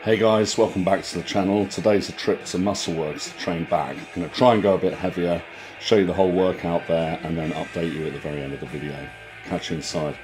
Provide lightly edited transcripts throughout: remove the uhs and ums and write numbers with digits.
Hey guys, welcome back to the channel. Today's a trip to Muscleworks to train back. I'm going to try and go a bit heavier, show you the whole workout there, and then update you at the very end of the video. Catch you inside.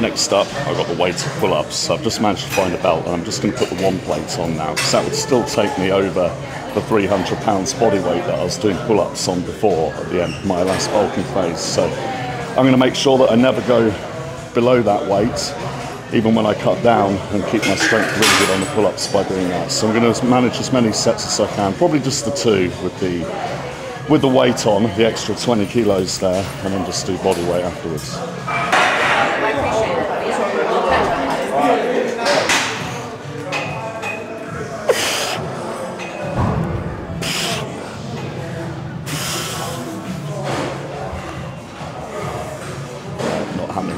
Next up, I've got the weighted pull-ups. I've just managed to find a belt and I'm just going to put the one plate on now because that would still take me over the 300 pounds body weight that I was doing pull-ups on before at the end of my last bulking phase. So I'm going to make sure that I never go below that weight, even when I cut down, and keep my strength really good on the pull-ups by doing that. So I'm going to manage as many sets as I can, probably just the two with the weight on, the extra 20 kilos there, and then just do body weight afterwards.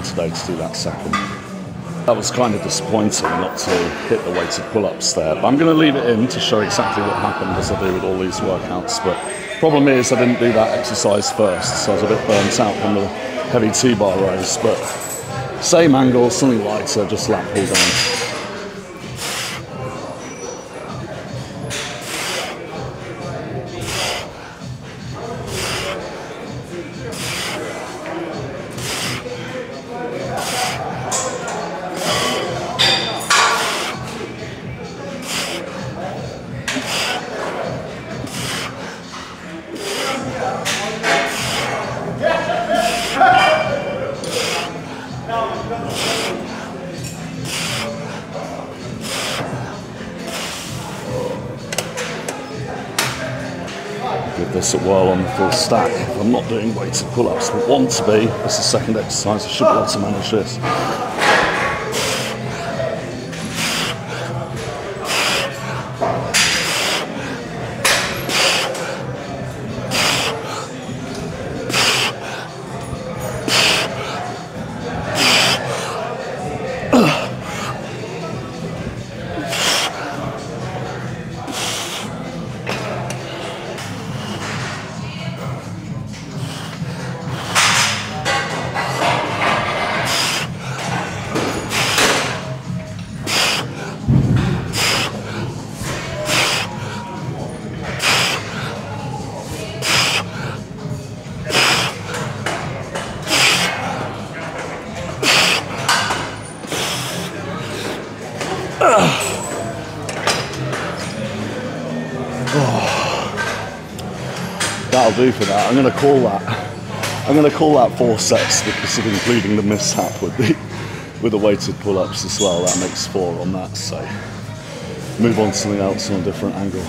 Today to do that second. That was kind of disappointing not to hit the weighted pull-ups there, but I'm going to leave it in to show exactly what happened as I do with all these workouts. But problem is I didn't do that exercise first, so I was a bit burnt out from the heavy T-bar rows, but same angle, something lighter, just lat pull down. Give this a whirl on the full stack. If I'm not doing weighted pull-ups, but want to be, this is the second exercise, I should be able to manage this. That'll do for that. I'm going to call that 4 sets because of including the mishap with the weighted pull-ups as well. That makes 4 on that. So move on to something else on a different angle.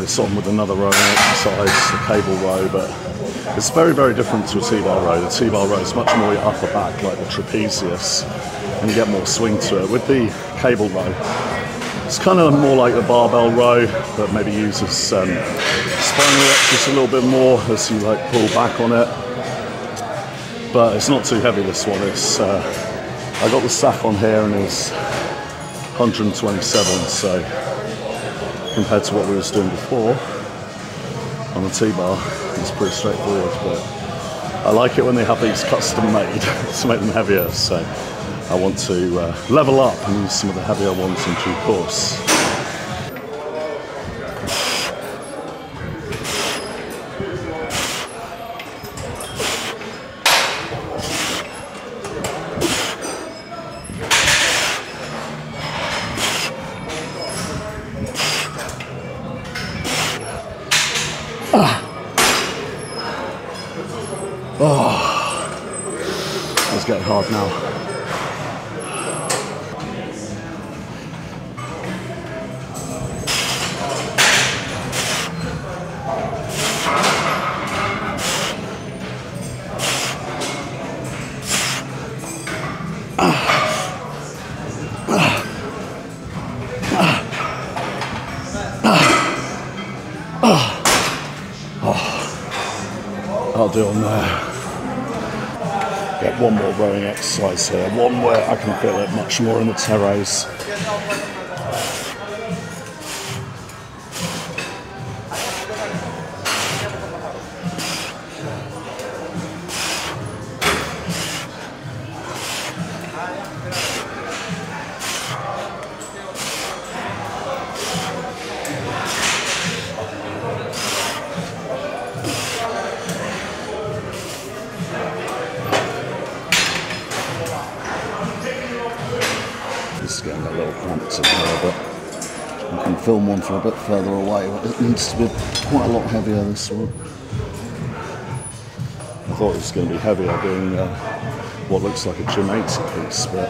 this on with another rowing exercise, the cable row, but it's very, very different to a T-bar row. The T-bar row is much more your upper back, like the trapezius, and you get more swing to it. With the cable row, it's kind of more like the barbell row, but maybe uses spinal erectors a little bit more as you like pull back on it. But it's not too heavy, this one. It's I got the stack on here and it's 127, so compared to what we was doing before on the T-bar, it's pretty straightforward. But I like it when they have these custom made to make them heavier, so I want to level up and use some of the heavier ones in due course. Oh, it's getting hard now. I'll do on there. Get one more rowing exercise here, one where I can feel it much more in the terrace. It's getting a little cramped in here, but I can film one from a bit further away. It needs to be quite a lot heavier, this one. I thought it was going to be heavier doing what looks like a gym 80 piece, but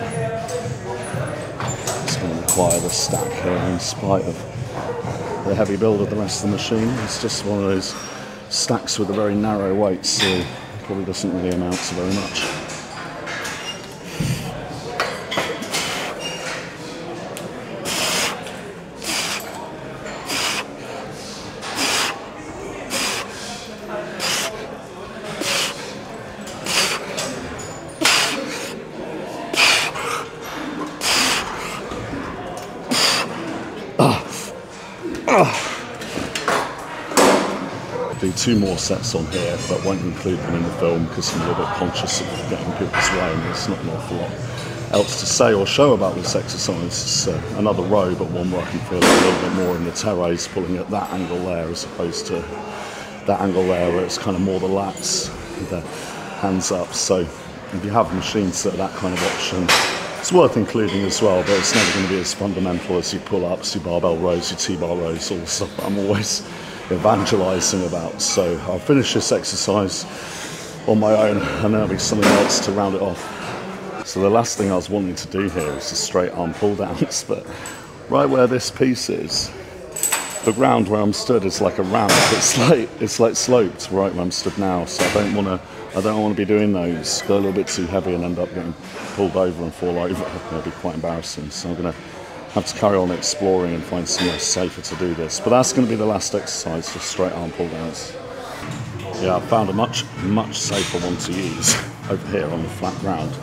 it's going to require the stack here in spite of the heavy build of the rest of the machine. It's just one of those stacks with a very narrow weight, so it probably doesn't really amount to very much. Do 2 more sets on here, but won't include them in the film because I'm a little bit conscious of getting people's way, and there's not an awful lot else to say or show about this exercise. It's another row, but one where I can feel a little bit more in the terrace, pulling at that angle there as opposed to that angle there where it's kind of more the lats, the hands up. So if you have machines that are that kind of option, it's worth including as well, but it's never going to be as fundamental as your pull-ups, your barbell rows, your T-bar rows, all the stuff that I'm always evangelizing about. So I'll finish this exercise on my own and then there'll be something else to round it off. So the last thing I was wanting to do here is the straight arm pull downs, but right where this piece is, the ground where I'm stood is like a ramp. It's like sloped right where I'm stood now, so I don't want to be doing those. Go a little bit too heavy and end up getting pulled over and fall over. It'll be quite embarrassing. So I'm going to have to carry on exploring and find somewhere safer to do this. But that's going to be the last exercise, just straight arm pull downs. Yeah, I found a much safer one to use over here on the flat ground.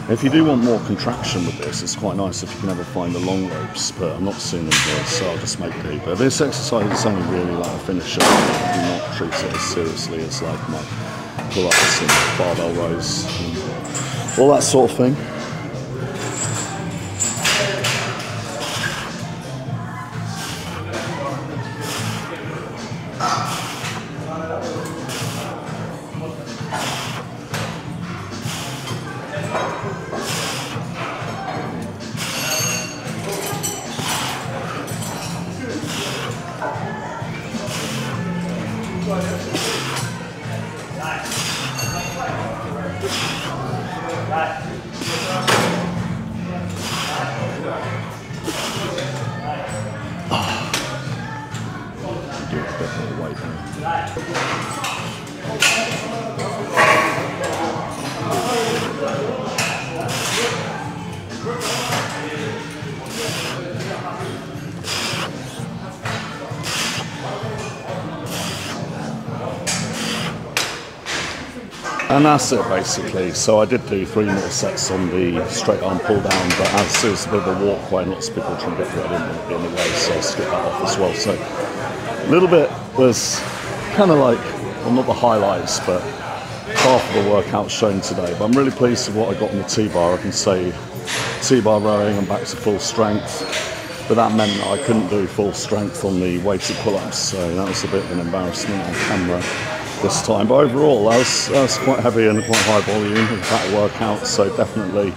If you do want more contraction with this, it's quite nice if you can ever find the long ropes, but I'm not seeing them here, so I'll just make do. But this exercise is only really like a finisher. I do not treat it as seriously as like my pull-ups and barbell rows and all that sort of thing. And that's it basically. So I did do 3 more sets on the straight arm pull down, but as it was a bit of a walkway and lots of people trying to get through, I didn't want to be in the way, so I skipped that off as well. So a little bit was kind of like, well, not the highlights, but half of the workout shown today. But I'm really pleased with what I got on the T-bar. I can say T-bar rowing, I'm back to full strength, but that meant that I couldn't do full strength on the weighted pull-ups, so that was a bit of an embarrassment on camera this time. But overall, that was quite heavy and quite high volume. It was a better workout, so definitely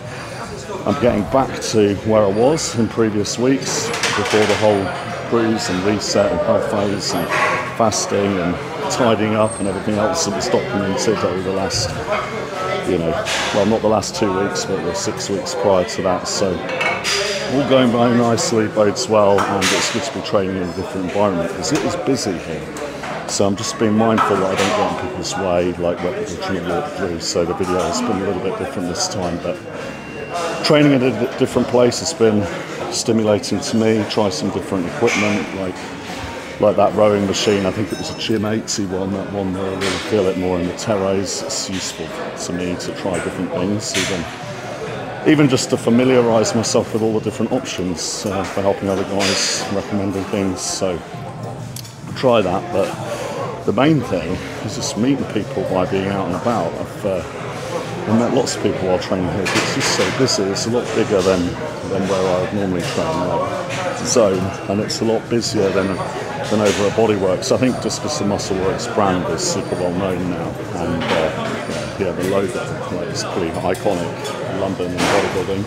I'm getting back to where I was in previous weeks before the whole cruise and reset and health phase and fasting and tidying up and everything else that was documented over the last, well, not the last 2 weeks, but the 6 weeks prior to that. So all going very nicely, bodes well, and it's good to be training in a different environment because it is busy here. So I'm just being mindful that I don't get in people's way, like what people trying to walk through. So the video has been a little bit different this time, but training at a different place has been stimulating to me. Try some different equipment, like that rowing machine. I think it was a Gym 80 one, that one where I really feel it more in the terrace. It's useful to me to try different things, even just to familiarise myself with all the different options for helping other guys, recommending things. So try that, but the main thing is just meeting people by being out and about. I've met lots of people while training here, but it's just so busy. It's a lot bigger than where I would normally train, like Zone, and it's a lot busier than over at Bodyworks. I think just because the Muscleworks brand is super well known now, and the logo, it's pretty iconic in London and bodybuilding.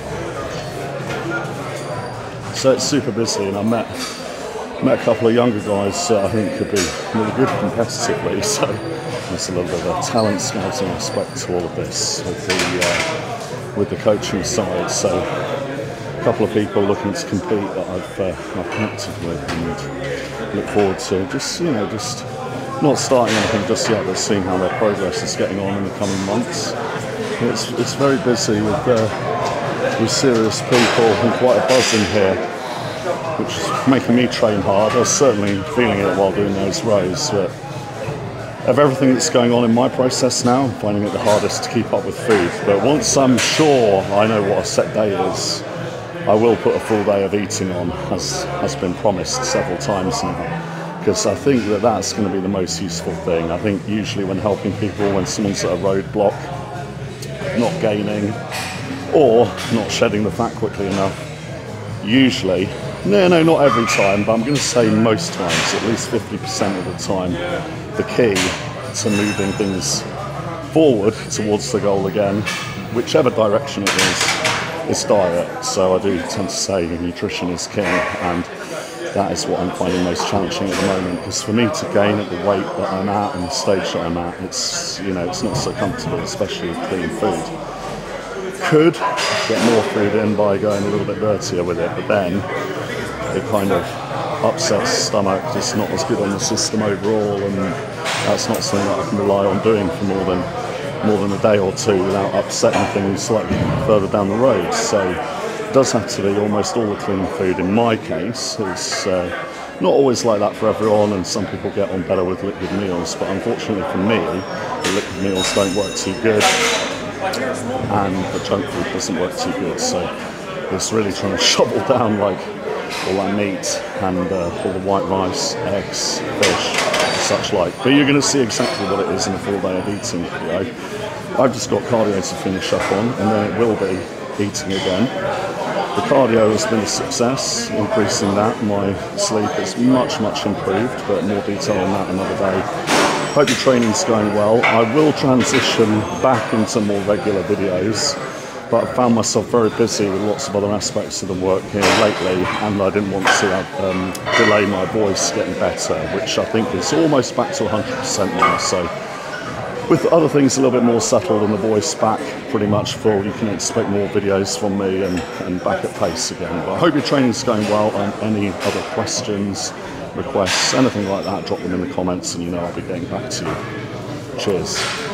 So it's super busy, and I met a couple of younger guys I think could be really good competitively, so there's a little bit of a talent scouting aspect to all of this with the coaching side. So a couple of people looking to compete that I've connected with and look forward to just not starting anything just yet, but seeing how their progress is getting on in the coming months. It's very busy with serious people and quite a buzz in here, which is making me train hard. I was certainly feeling it while doing those rows, but of everything that's going on in my process now, I'm finding it the hardest to keep up with food. But once I'm sure I know what a set day is, I will put a full day of eating on, as has been promised several times now, because I think that that's going to be the most useful thing. I think usually when helping people, when someone's at a roadblock, not gaining or not shedding the fat quickly enough, usually, no, not every time, but I'm going to say most times, at least 50% of the time, the key to moving things forward towards the goal again, whichever direction it is diet. So I do tend to say nutrition is king, and that is what I'm finding most challenging at the moment, because for me to gain at the weight that I'm at and the stage that I'm at, it's not so comfortable, especially with clean food. Could get more food in by going a little bit dirtier with it, but then it kind of upsets the stomach, just not as good on the system overall, and that's not something that I can rely on doing for more than a day or two without upsetting things slightly further down the road. So it does have to be almost all the clean food in my case. It's not always like that for everyone, and some people get on better with liquid meals, but unfortunately for me, the liquid meals don't work too good, and the junk food doesn't work too good. So it's really trying to shovel down like all that meat and all the white rice, eggs, fish, such like. But you're going to see exactly what it is in a full day of eating video. I've just got cardio to finish up on, and then it will be eating again. The cardio has been a success, increasing that. My sleep is much improved, but more detail on that another day. Hope your training's going well. I will transition back into more regular videos, but I found myself very busy with lots of other aspects of the work here lately, and I didn't want to delay my voice getting better, which I think is almost back to 100% now. So with other things a little bit more settled and the voice back pretty much full, you can expect more videos from me and back at pace again. But I hope your training's going well, and any other questions, requests, anything like that, drop them in the comments and you know I'll be getting back to you. Cheers.